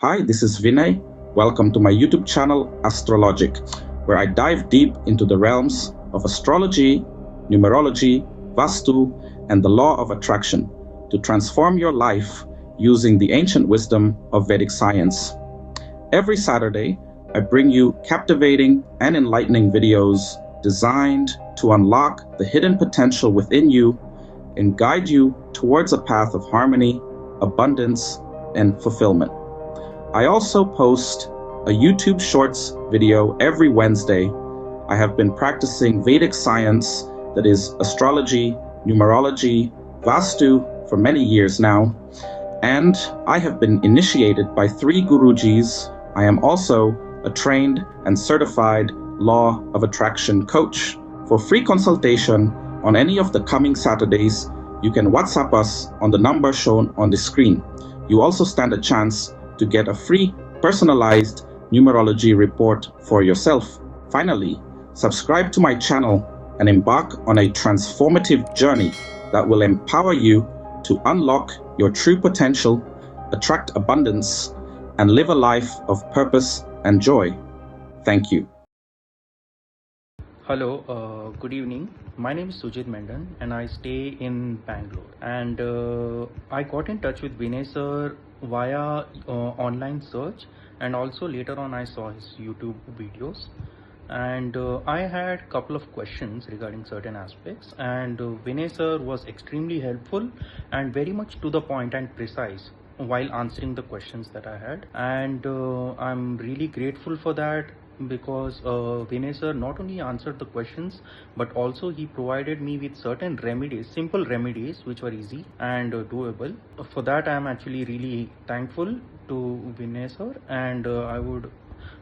Hi, this is Vinay. Welcome to my YouTube channel Astrologic, where I dive deep into the realms of astrology, numerology, Vastu, and the law of attraction to transform your life using the ancient wisdom of Vedic science. Every Saturday, I bring you captivating and enlightening videos designed to unlock the hidden potential within you and guide you towards a path of harmony, abundance, and fulfillment. I also post a YouTube Shorts video every Wednesday. I have been practicing Vedic science, that is astrology, numerology, Vastu, for many years now, and I have been initiated by 3 Gurujis. I am also a trained and certified Law of Attraction coach. For free consultation on any of the coming Saturdays, you can WhatsApp us on the number shown on the screen. You also stand a chance to get a free personalized numerology report for yourself. Finally, subscribe to my channel and embark on a transformative journey that will empower you to unlock your true potential, attract abundance, and live a life of purpose and joy. Thank you. Hello, good evening. My name is Sujit Mendan and I stay in Bangalore. And I got in touch with Vinay sir via online search, and also later on I saw his YouTube videos. And I had a couple of questions regarding certain aspects, and Vinay sir was extremely helpful and very much to the point and precise while answering the questions that I had. And I'm really grateful for that, because Vinay sir not only answered the questions but also he provided me with certain remedies, simple remedies which were easy and doable. For that I am actually really thankful to Vinay sir, and I would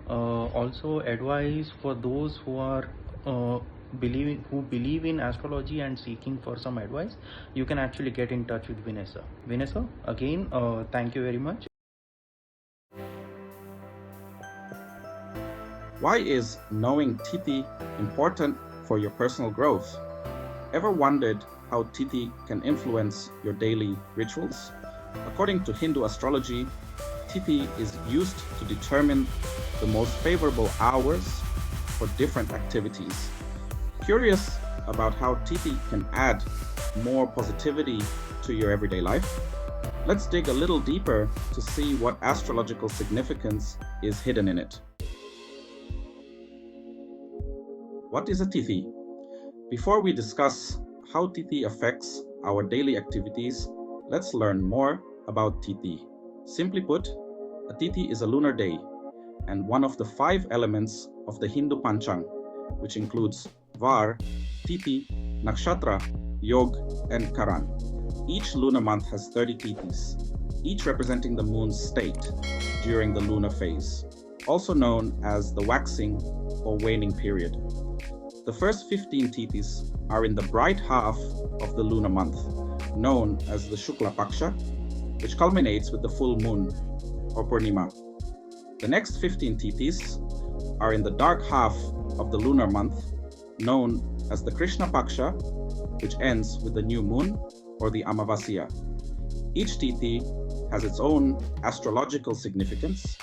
also advise for those who are who believe in astrology and seeking for some advice, you can actually get in touch with Vinay sir. Vinay sir, again thank you very much. Why is knowing Tithi important for your personal growth? Ever wondered how Tithi can influence your daily rituals? According to Hindu astrology, Tithi is used to determine the most favorable hours for different activities. Curious about how Tithi can add more positivity to your everyday life? Let's dig a little deeper to see what astrological significance is hidden in it. What is a Tithi? Before we discuss how Tithi affects our daily activities, let's learn more about Tithi. Simply put, a Tithi is a lunar day and one of the 5 elements of the Hindu Panchang, which includes Var, Tithi, Nakshatra, Yog, and Karan. Each lunar month has 30 Tithis, each representing the moon's state during the lunar phase, also known as the waxing or waning period. The first 15 Tithis are in the bright half of the lunar month, known as the Shukla Paksha, which culminates with the full moon or Purnima. The next 15 Tithis are in the dark half of the lunar month, known as the Krishna Paksha, which ends with the new moon or the Amavasya. Each Tithi has its own astrological significance,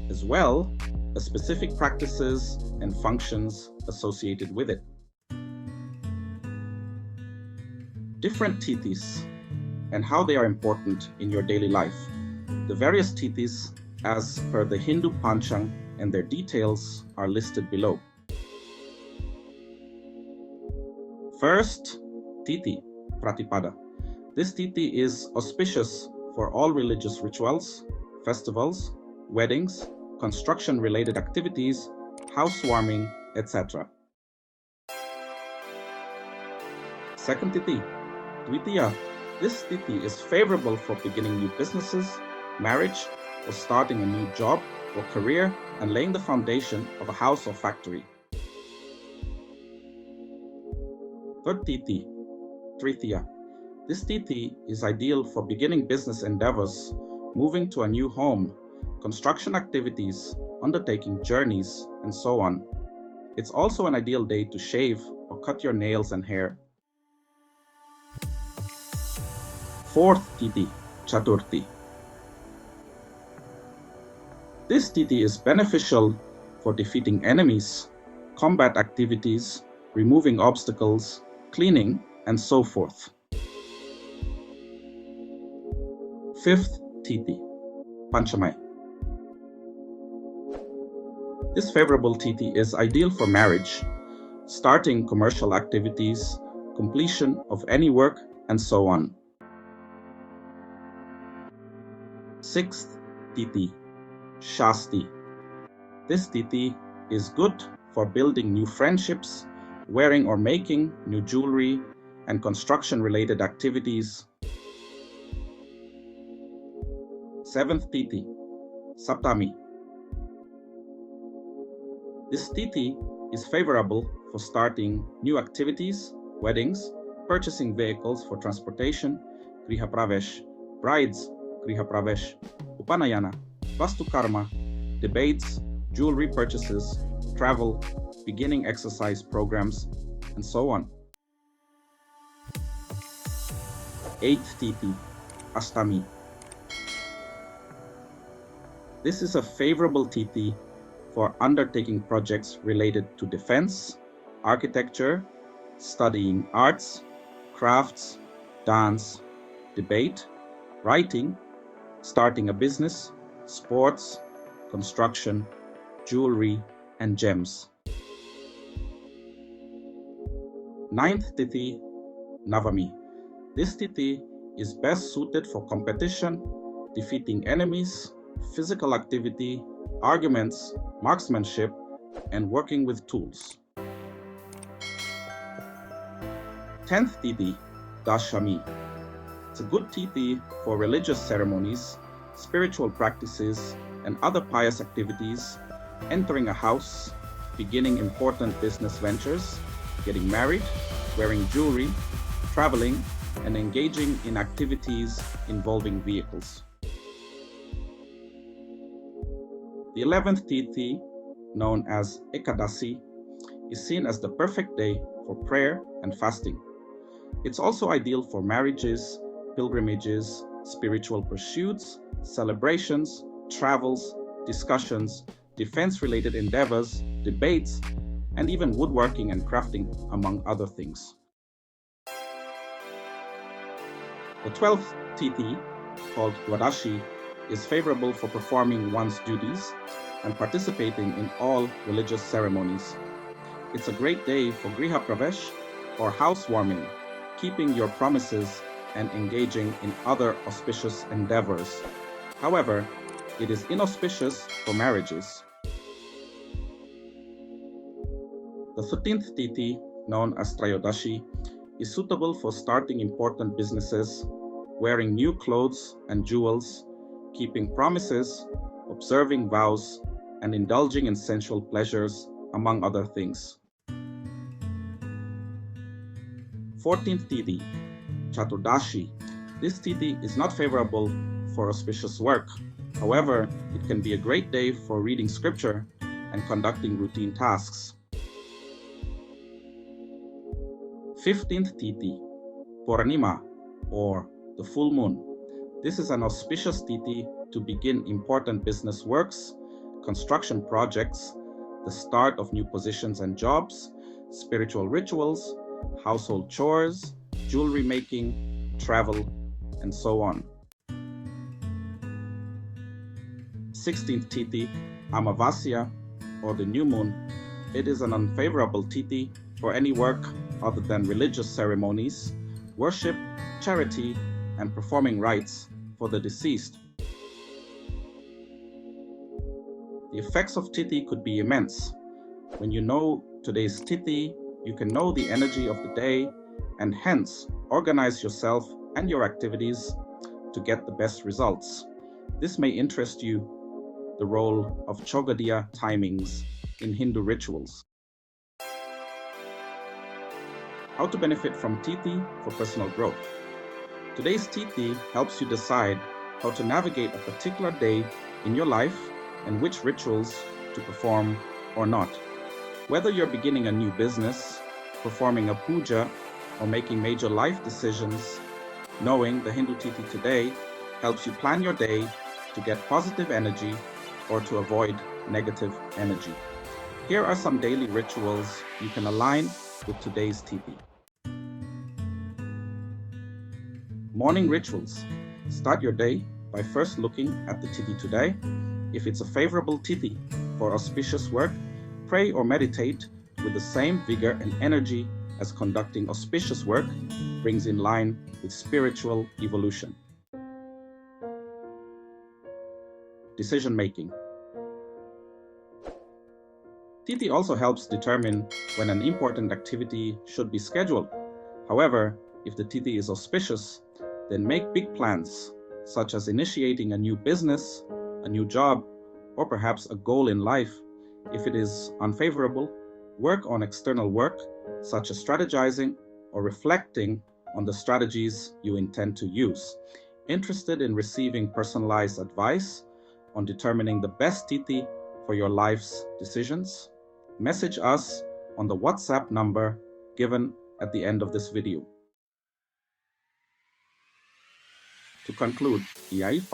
as well as specific practices and functions associated with it. Different Tithis and how they are important in your daily life. The various Tithis, as per the Hindu Panchang, and their details are listed below. First, Tithi, Pratipada. This Tithi is auspicious for all religious rituals, festivals, weddings, construction-related activities, housewarming, etc. Second Tithi, Dvitiya. This Tithi is favorable for beginning new businesses, marriage, or starting a new job or career and laying the foundation of a house or factory. Third Tithi, Tritiya. This Tithi is ideal for beginning business endeavors, moving to a new home, construction activities, undertaking journeys, and so on. It's also an ideal day to shave or cut your nails and hair. Fourth Tithi, Chaturthi. This Tithi is beneficial for defeating enemies, combat activities, removing obstacles, cleaning, and so forth. Fifth Tithi, Panchamai. This favorable Tithi is ideal for marriage, starting commercial activities, completion of any work, and so on. Sixth Tithi, Shasti. This Tithi is good for building new friendships, wearing or making new jewelry, and construction-related activities. Seventh Tithi, Saptami. This Tithi is favorable for starting new activities, weddings, purchasing vehicles for transportation, Griha Pravesh, brides, Griha Pravesh, Upanayana, Vastu Karma, debates, jewelry purchases, travel, beginning exercise programs, and so on. Eighth Tithi, Ashtami. This is a favorable Tithi for undertaking projects related to defense, architecture, studying arts, crafts, dance, debate, writing, starting a business, sports, construction, jewelry, and gems. Ninth Tithi, Navami. This Tithi is best suited for competition, defeating enemies, physical activity, arguments, marksmanship, and working with tools. 10th Tithi, Dashami. It's a good Tithi for religious ceremonies, spiritual practices, and other pious activities, entering a house, beginning important business ventures, getting married, wearing jewelry, traveling, and engaging in activities involving vehicles. The 11th Tithi, known as Ekadasi, is seen as the perfect day for prayer and fasting. It's also ideal for marriages, pilgrimages, spiritual pursuits, celebrations, travels, discussions, defense-related endeavors, debates, and even woodworking and crafting, among other things. The 12th Tithi, called Dwadashi, is favorable for performing one's duties and participating in all religious ceremonies. It's a great day for Griha Pravesh or housewarming, keeping your promises and engaging in other auspicious endeavors. However, it is inauspicious for marriages. The 13th Tithi, known as Trayodashi, is suitable for starting important businesses, wearing new clothes and jewels, keeping promises, observing vows, and indulging in sensual pleasures, among other things. 14th Tithi, Chaturdashi. This Tithi is not favorable for auspicious work. However, it can be a great day for reading scripture and conducting routine tasks. 15th Tithi, Purnima, or the full moon. This is an auspicious Tithi to begin important business works, construction projects, the start of new positions and jobs, spiritual rituals, household chores, jewelry making, travel, and so on. 16th Tithi, Amavasya, or the new moon. It is an unfavorable Tithi for any work other than religious ceremonies, worship, charity, and performing rites for the deceased. The effects of Tithi could be immense. When you know today's Tithi, you can know the energy of the day and hence organize yourself and your activities to get the best results. This may interest you, the role of Chogadiya timings in Hindu rituals. How to benefit from Tithi for personal growth. Today's Tithi helps you decide how to navigate a particular day in your life and which rituals to perform or not. Whether you're beginning a new business, performing a puja, or making major life decisions, knowing the Hindu Tithi today helps you plan your day to get positive energy, or to avoid negative energy. Here are some daily rituals you can align with today's Tithi. Morning rituals. Start your day by first looking at the Tithi today. If it's a favorable Tithi for auspicious work, pray or meditate with the same vigor and energy as conducting auspicious work brings in line with spiritual evolution. Decision making. Tithi also helps determine when an important activity should be scheduled. However, if the Tithi is auspicious, then make big plans, such as initiating a new business, a new job, or perhaps a goal in life. If it is unfavorable, work on external work, such as strategizing or reflecting on the strategies you intend to use. Interested in receiving personalized advice on determining the best Tithi for your life's decisions? Message us on the WhatsApp number given at the end of this video. To conclude, the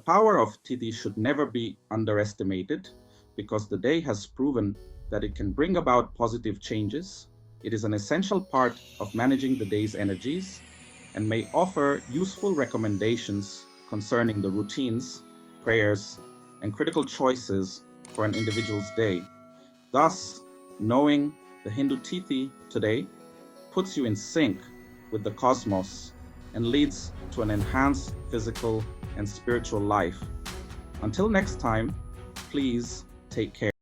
power of Tithi should never be underestimated because the day has proven that it can bring about positive changes. It is an essential part of managing the day's energies and may offer useful recommendations concerning the routines, prayers, and critical choices for an individual's day. Thus, knowing the Hindu Tithi today puts you in sync with the cosmos and leads to an enhanced physical and spiritual life. Until next time, please take care.